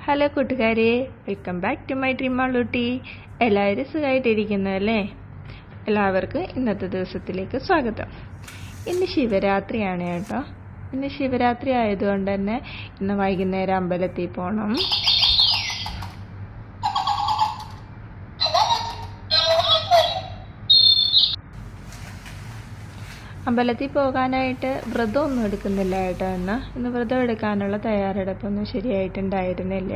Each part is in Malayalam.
ഹലോ കൂട്ടുകാരെ, welcome back to my dream Malootty. എല്ലാവരും സുഖമായിട്ടിരിക്കുന്നതല്ലേ? എല്ലാവർക്കും ഇന്നത്തെ ദിവസത്തിലേക്ക് സ്വാഗതം. ഇന്ന് ശിവരാത്രിയാണ് കേട്ടോ. ഇന്ന് ശിവരാത്രി ആയതുകൊണ്ട് തന്നെ ഇന്ന് വൈകുന്നേരം അമ്പലത്തിൽ പോകണം. അമ്പലത്തിൽ പോകാനായിട്ട് വ്രതമൊന്നും എടുക്കുന്നില്ല കേട്ടോ. ഇന്ന് വ്രതം എടുക്കാനുള്ള തയ്യാറെടുപ്പൊന്നും ശരിയായിട്ടുണ്ടായിരുന്നില്ല.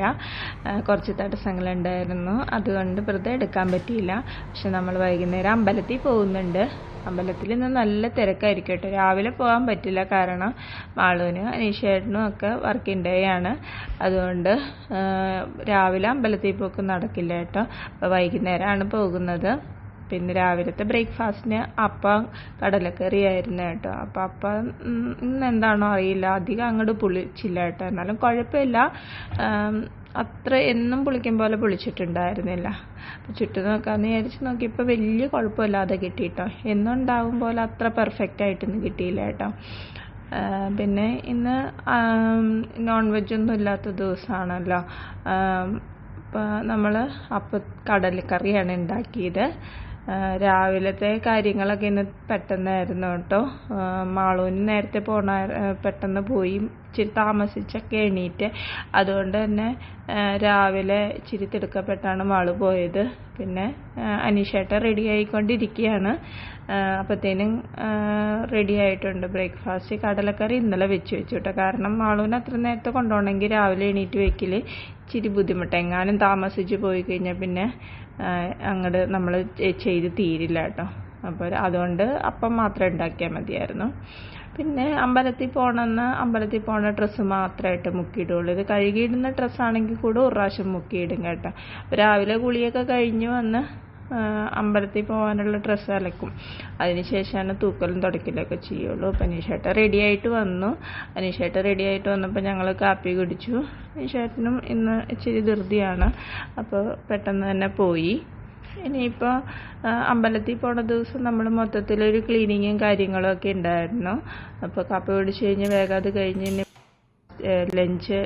കുറച്ച് തടസ്സങ്ങളുണ്ടായിരുന്നു, അതുകൊണ്ട് വ്രതം എടുക്കാൻ പറ്റിയില്ല. പക്ഷെ നമ്മൾ വൈകുന്നേരം അമ്പലത്തിൽ പോകുന്നുണ്ട്. അമ്പലത്തിൽ ഇന്ന് നല്ല തിരക്കായിരിക്കും കേട്ടോ. രാവിലെ പോകാൻ പറ്റില്ല, കാരണം മാളൂനും അനീഷേട്ടനും ഒക്കെ വർക്കിംഗ് ഡേ ആണ്. അതുകൊണ്ട് രാവിലെ അമ്പലത്തിൽ പോക്ക് നടക്കില്ല കേട്ടോ. അപ്പോൾ വൈകുന്നേരമാണ് പോകുന്നത്. പിന്നെ രാവിലത്തെ ബ്രേക്ക്ഫാസ്റ്റിന് അപ്പം കടലക്കറി ആയിരുന്നു കേട്ടോ. അപ്പം ഇന്ന് എന്താണോ അറിയില്ല, അധികം അങ്ങോട്ട് പുളിച്ചില്ല കേട്ടോ. എന്നാലും കുഴപ്പമില്ല, അത്ര എന്നും പുളിക്കും പോലെ പുളിച്ചിട്ടുണ്ടായിരുന്നില്ല. അപ്പോൾ ചുറ്റും നോക്കാമെന്ന് വിചാരിച്ച് നോക്കിയപ്പോൾ വലിയ കുഴപ്പമില്ലാതെ കിട്ടിയിട്ടോ. എന്നും ഉണ്ടാവും പോലെ അത്ര പെർഫെക്റ്റ് ആയിട്ടൊന്നും കിട്ടിയില്ല കേട്ടോ. പിന്നെ ഇന്ന് നോൺ വെജൊന്നും ഇല്ലാത്ത ദിവസമാണല്ലോ. അപ്പോൾ നമ്മൾ കടലക്കറിയാണ് ഉണ്ടാക്കിയത്. രാവിലത്തെ കാര്യങ്ങളൊക്കെ ഇന്ന് പെട്ടെന്നായിരുന്നു കേട്ടോ. മാളൂന് നേരത്തെ പെട്ടെന്ന് പോയി, ഇച്ചിരി താമസിച്ചൊക്കെ എണീറ്റ്. അതുകൊണ്ട് തന്നെ രാവിലെ ഇച്ചിരി തിടുക്കപ്പെട്ടാണ് മാള് പോയത്. പിന്നെ അനീഷേട്ടൻ റെഡി ആയിക്കൊണ്ടിരിക്കുകയാണ്. അപ്പോഴത്തേനും റെഡി ആയിട്ടുണ്ട് ബ്രേക്ക്ഫാസ്റ്റ്. കടലക്കറി ഇന്നലെ വെച്ചു കേട്ടോ. കാരണം മാളൂന് അത്ര നേരത്തെ കൊണ്ടുപോകണമെങ്കിൽ രാവിലെ എണീറ്റ് വെക്കൽ ഇച്ചിരി ബുദ്ധിമുട്ട്. എങ്ങാനും താമസിച്ച് പോയി കഴിഞ്ഞാൽ പിന്നെ അങ്ങോട്ട് നമ്മൾ ചെയ്ത് തീരില്ല കേട്ടോ. അപ്പോൾ അതുകൊണ്ട് അപ്പം മാത്രം ഉണ്ടാക്കിയാൽ മതിയായിരുന്നു. പിന്നെ അമ്പലത്തിൽ പോണ ഡ്രസ്സ് മാത്രമായിട്ട് മുക്കിയിടുള്ളൂ. ഇത് കഴുകിയിടുന്ന ഡ്രസ്സാണെങ്കിൽ കൂടെ ഒരു പ്രാവശ്യം മുക്കിയിടും കേട്ടോ. രാവിലെ കുളിയൊക്കെ കഴിഞ്ഞ് വന്ന് അമ്പലത്തിൽ പോകാനുള്ള ഡ്രസ്സ് അലക്കും. അതിനുശേഷമാണ് തൂക്കലും തുടക്കലൊക്കെ ചെയ്യുള്ളൂ. അപ്പം അനീഷേട്ടൻ റെഡി ആയിട്ട് വന്നപ്പോൾ ഞങ്ങൾ കാപ്പി കുടിച്ചു. അനീഷേട്ടനും ഇന്ന് ഇച്ചിരി ധൃതിയാണ്, അപ്പോൾ പെട്ടെന്ന് തന്നെ പോയി. ഇനിയിപ്പോൾ അമ്പലത്തിൽ പോണ ദിവസം നമ്മൾ മൊത്തത്തിലൊരു ക്ലീനിങ്ങും കാര്യങ്ങളും ഒക്കെ ഉണ്ടായിരുന്നു. അപ്പോൾ കാപ്പി കുടിച്ച് കഴിഞ്ഞ് വേഗം അത് കഴിഞ്ഞ് ലഞ്ച്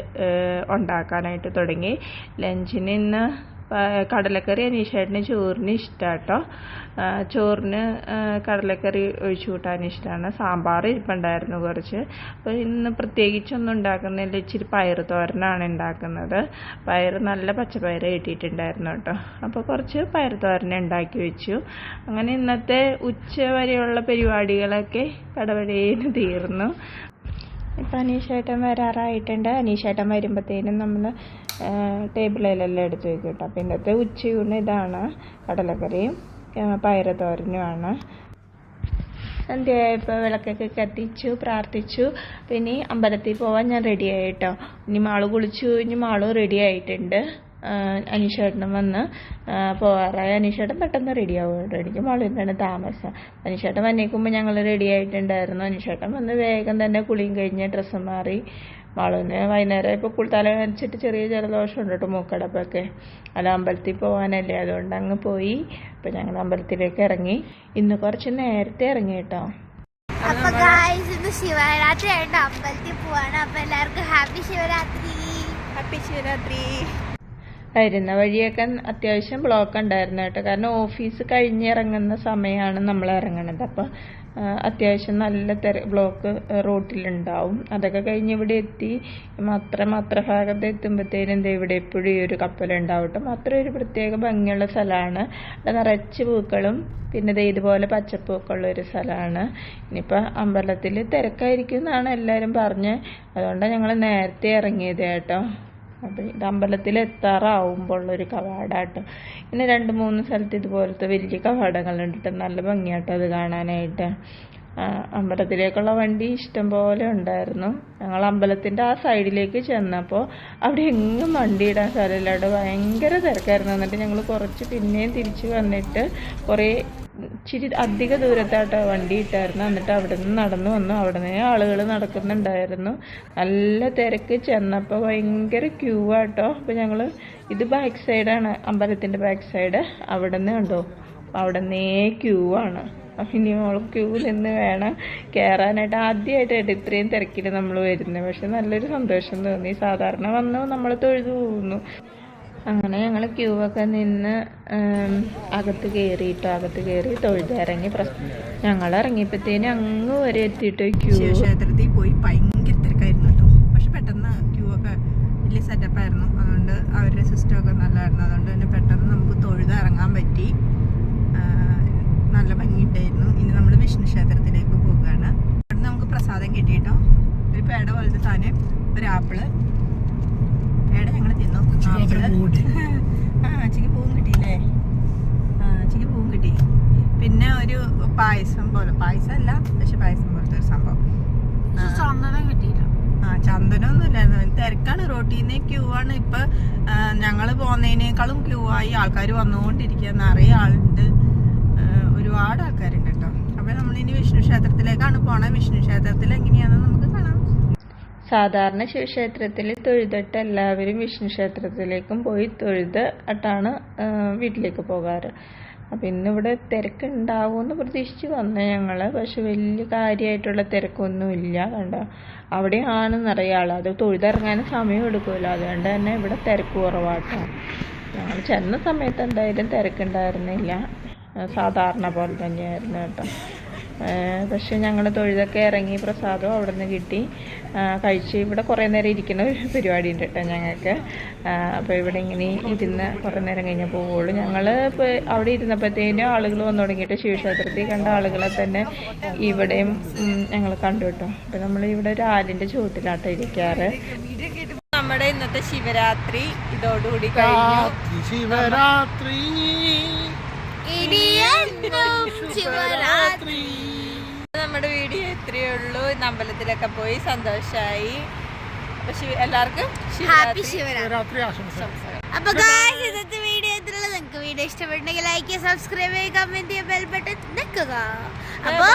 ഉണ്ടാക്കാനായിട്ട് തുടങ്ങി. ലഞ്ചിന് ഇന്ന് കടലക്കറി അനീഷേട്ടന് ചോറിന് ഇഷ്ടമാട്ടോ. ചോറിന് കടലക്കറി ഒഴിച്ചു കൂട്ടാൻ ഇഷ്ടമാണ്. സാമ്പാർ ഇരിപ്പുണ്ടായിരുന്നു കുറച്ച്. അപ്പോൾ ഇന്ന് പ്രത്യേകിച്ചൊന്നും ഉണ്ടാക്കുന്നില്ല, ഇച്ചിരി പയർ തോരനാണ് ഉണ്ടാക്കുന്നത്. നല്ല പച്ചപ്പയർ കിട്ടിയിട്ടുണ്ടായിരുന്നു കേട്ടോ. അപ്പോൾ കുറച്ച് പയർ തോരൻ ഉണ്ടാക്കി വെച്ചു. അങ്ങനെ ഇന്നത്തെ ഉച്ച വരെയുള്ള പരിപാടികളൊക്കെ കടവടേന്ന് തീർന്നു. ഇപ്പം അനീഷേട്ടൻ വരാറായിട്ടുണ്ട്. അനീഷേട്ടൻ വരുമ്പോഴത്തേനും നമ്മൾ ടേബിളിലെല്ലാം എടുത്ത് വയ്ക്കും കേട്ടോ. അപ്പോൾ ഇന്നത്തെ ഉച്ചയൂണ് ഇതാണ്, കടലക്കറിയും പയറ് തോരനുമാണ്. സന്ധ്യയായപ്പോൾ വിളക്കൊക്കെ കത്തിച്ചു, പ്രാർത്ഥിച്ചു. പിന്നെ അമ്പലത്തിൽ പോകാൻ ഞാൻ റെഡിയായി കേട്ടോ. ഇനി മാള് കുളിച്ചു കഴിഞ്ഞ് മാളും റെഡി ആയിട്ടുണ്ട്. അനീഷേട്ടനും വന്ന് പോകാറായി. അനീഷേട്ടൻ പെട്ടെന്ന് റെഡിയാവും കേട്ടോ. എനിക്ക് മാളിന്നാണ് താമസം. അനീഷേട്ടൻ വന്നേക്കുമ്പോൾ ഞങ്ങൾ റെഡി ആയിട്ടുണ്ടായിരുന്നു. അനീഷേട്ടൻ വന്ന് വേഗം തന്നെ കുളിയും കഴിഞ്ഞ് ഡ്രസ്സ് മാറി. മാളൂന് വൈകുന്നേരം ഇപ്പോൾ തല നനച്ചിട്ട് ചെറിയ ജലദോഷം ഉണ്ട് കേട്ടോ, മൂക്കടപ്പൊക്കെ. അല്ല, അമ്പലത്തിൽ പോകാനല്ലേ, അതുകൊണ്ട് അങ്ങ് പോയി. അപ്പോൾ ഞങ്ങൾ അമ്പലത്തിലേക്ക് ഇറങ്ങി. ഇന്ന് കുറച്ച് നേരത്തെ ഇറങ്ങി കേട്ടോ. അപ്പൊ ഇന്ന് ശിവരാത്രി ആയിട്ട് അമ്പലത്തിൽ പോവാണ്. അപ്പൊ എല്ലാവർക്കും ഹാപ്പി ശിവരാത്രി. വരുന്ന വഴിയൊക്കെ അത്യാവശ്യം ബ്ലോക്ക് ഉണ്ടായിരുന്നു കേട്ടോ. കാരണം ഓഫീസ് കഴിഞ്ഞിറങ്ങുന്ന സമയമാണ് നമ്മൾ ഇറങ്ങണത്. അപ്പോൾ അത്യാവശ്യം നല്ല ബ്ലോക്ക് റോട്ടിലുണ്ടാവും. അതൊക്കെ കഴിഞ്ഞ് ഇവിടെ എത്തി മത്ര ഭാഗത്ത് എത്തുമ്പോഴത്തേനും ഇവിടെ എപ്പോഴും ഈ ഒരു കപ്പലുണ്ടാവും കേട്ടോ. മത്ര ഒരു പ്രത്യേക ഭംഗിയുള്ള സ്ഥലമാണ്. അവിടെ നിറച്ച് പൂക്കളും പിന്നെ ഇതുപോലെ പച്ചപ്പൂക്കളുള്ള ഒരു സ്ഥലമാണ്. ഇനിയിപ്പോൾ അമ്പലത്തിൽ തിരക്കായിരിക്കും എന്നാണ് എല്ലാവരും പറഞ്ഞ്. അതുകൊണ്ടാണ് ഞങ്ങൾ നേരത്തെ ഇറങ്ങിയത് കേട്ടോ. അപ്പോൾ ഇത് അമ്പലത്തിൽ എത്താറാവുമ്പോൾ ഉള്ളൊരു കവാടാട്ടോ. പിന്നെ 2-3 സ്ഥലത്ത് ഇതുപോലത്തെ വലിയ കവാടങ്ങളുണ്ട് കേട്ടോ. നല്ല ഭംഗിയാട്ടോ അത് കാണാനായിട്ട്. അമ്പലത്തിലേക്കുള്ള വണ്ടി ഇഷ്ടം പോലെ ഉണ്ടായിരുന്നു. ഞങ്ങൾ അമ്പലത്തിൻ്റെ ആ സൈഡിലേക്ക് ചെന്നപ്പോൾ അവിടെ എങ്ങും വണ്ടി ഇടാൻ സ്ഥലമില്ല. അവിടെ ഭയങ്കര തിരക്കായിരുന്നു. എന്നിട്ട് ഞങ്ങൾ കുറച്ച് പിന്നെയും തിരിച്ച് വന്നിട്ട് ഇച്ചിരി അധിക ദൂരത്തായിട്ടോ വണ്ടി ഇട്ടായിരുന്നു. എന്നിട്ട് അവിടെ നിന്ന് നടന്നു വന്നു. അവിടെ നിന്ന് ആളുകൾ നടക്കുന്നുണ്ടായിരുന്നു. നല്ല തിരക്ക്. ചെന്നപ്പോൾ ഭയങ്കര ക്യൂ ആട്ടോ. അപ്പോൾ ഞങ്ങൾ ഇത് ബാക്ക് സൈഡാണ്, അമ്പലത്തിൻ്റെ ബാക്ക് സൈഡ്. അവിടെ നിന്ന് കണ്ടോ, അവിടെ നിന്നേ ക്യൂ ആണ്. അപ്പം ഇനി നമ്മൾ ക്യൂ നിന്ന് വേണം കയറാനായിട്ട്. ആദ്യമായിട്ടായിട്ട് ഇത്രയും തിരക്കിൽ നമ്മൾ വരുന്നത്. പക്ഷെ നല്ലൊരു സന്തോഷം തോന്നി. സാധാരണ വന്നു നമ്മൾ തൊഴുതു പോകുന്നു. അങ്ങനെ ഞങ്ങൾ ക്യൂ ഒക്കെ നിന്ന് അകത്ത് കയറിയിട്ടോ. അകത്ത് കയറി തൊഴുതിറങ്ങി. ഞങ്ങൾ ഇറങ്ങിയപ്പോഴത്തേനും അങ്ങ് വരെ എത്തിയിട്ടോ ക്യൂ. ക്ഷേത്രത്തിൽ പോയി ഭയങ്കര തിരക്കായിരുന്നു കേട്ടോ. പക്ഷെ പെട്ടെന്ന് ക്യൂ ഒക്കെ വലിയ സെറ്റപ്പായിരുന്നു. അതുകൊണ്ട് അവരുടെ സിസ്റ്റം ഒക്കെ നല്ലതായിരുന്നു. അതുകൊണ്ട് തന്നെ പെട്ടെന്ന് നമുക്ക് തൊഴുത് ഇറങ്ങാൻ പറ്റി. നല്ല ഭംഗിയുണ്ടായിരുന്നു. ഇനി നമ്മൾ വിഷ്ണു ക്ഷേത്രത്തിലേക്ക് പോവുകയാണ്. അവിടെ നമുക്ക് പ്രസാദം കിട്ടിയിട്ടോ. ഒരു പേട പോലത്തെ സാധനം, ഒരു ആപ്പിള്. പേട ഞങ്ങൾ തിന്നു. ചിക്ക് പൂവും കിട്ടിയില്ലേ? ചിക്ക് പൂവും കിട്ടി. പിന്നെ ഒരു പായസം പോലെ, പായസം അല്ല പക്ഷെ പായസം പോലത്തെ ഒരു സംഭവം. ചന്ദനം കിട്ടിയില്ല. ചന്ദനമൊന്നും ഇല്ലായിരുന്നു. തിരക്കാണ്. റോട്ടീന്ന് ക്യൂ ആണ്. ഇപ്പൊ ഞങ്ങള് പോകുന്നതിനേക്കാളും ക്യൂ ആയി. ആൾക്കാർ വന്നുകൊണ്ടിരിക്കുക. നിറയെ ആളുണ്ട്. ഒരുപാട് ആൾക്കാരുണ്ട് കേട്ടോ. അപ്പൊ നമ്മളിനി വിഷ്ണു ക്ഷേത്രത്തിലേക്കാണ് പോണേ. വിഷ്ണു ക്ഷേത്രത്തിൽ എങ്ങനെയാണെന്ന് നമുക്ക് കാണാം. സാധാരണ ശിവക്ഷേത്രത്തിൽ തൊഴുതിട്ട് എല്ലാവരും വിഷ്ണു ക്ഷേത്രത്തിലേക്കും പോയി തൊഴുതിട്ടാണ് വീട്ടിലേക്ക് പോകാറ്. അപ്പം ഇന്നിവിടെ തിരക്കുണ്ടാവുമെന്ന് പ്രതീക്ഷിച്ച് വന്നേ ഞങ്ങൾ. പക്ഷെ വലിയ കാര്യമായിട്ടുള്ള തിരക്കൊന്നുമില്ല. കണ്ടോ, അവിടെയാണ് നിറയെ ആൾ. അത് തൊഴുതിറങ്ങാനും സമയം എടുക്കുമല്ലോ. അതുകൊണ്ട് തന്നെ ഇവിടെ തിരക്ക് കുറവാട്ടോ. ഞങ്ങൾ ചെന്ന സമയത്ത് എന്തായാലും തിരക്കുണ്ടായിരുന്നില്ല. സാധാരണ പോലെ തന്നെയായിരുന്നു കേട്ടോ. പക്ഷെ ഞങ്ങൾ തൊഴുതൊക്കെ ഇറങ്ങി പ്രസാദം അവിടെ നിന്ന് കിട്ടി, കഴിച്ച്. ഇവിടെ കുറേ നേരം ഇരിക്കുന്ന ഒരു പരിപാടി ഉണ്ട് കേട്ടോ ഞങ്ങൾക്ക്. അപ്പോൾ ഇവിടെ ഇങ്ങനെ ഇരുന്ന് കുറേ നേരം കഴിഞ്ഞ് പോവുള്ളൂ. ഞങ്ങൾ ഇപ്പോൾ അവിടെ ഇരുന്നപ്പോഴത്തേനും ആളുകൾ വന്നു തുടങ്ങിയിട്ട് ശിവക്ഷേത്രത്തിൽ കണ്ട ആളുകളെ തന്നെ ഇവിടെയും ഞങ്ങൾ കണ്ടു കേട്ടോ. അപ്പോൾ നമ്മൾ ഇവിടെ ഒരു ആലിൻ്റെ ചുവട്ടിലാട്ടോ ഇരിക്കാറ്. നമ്മുടെ ഇന്നത്തെ ശിവരാത്രി ഇതോടുകൂടി കഴിഞ്ഞു. ശിവരാത്രി ശിവരാത്രി. നമ്മുടെ വീഡിയോ ഇത്രയേ ഉള്ളൂ. ഇന്ന് അമ്പലത്തിലൊക്കെ പോയി സന്തോഷമായി. അപ്പൊ എല്ലാവർക്കും ഹാപ്പി ശിവരാത്രി. ശിവരാത്രി ആശംസ. അപ്പൊ ഗായ്സ്, ഇന്നത്തെ വീഡിയോ ഇത്രയുള്ളൂ. നിങ്ങൾക്ക് വീഡിയോ ഇഷ്ടപ്പെട്ടെങ്കിൽ ലൈക്ക് ചെയ്യുക, സബ്സ്ക്രൈബ് ചെയ്യുക, കമന്റ് ചെയ്യുക, ബെൽ ബട്ടൺ നിൽക്കുക. അപ്പൊ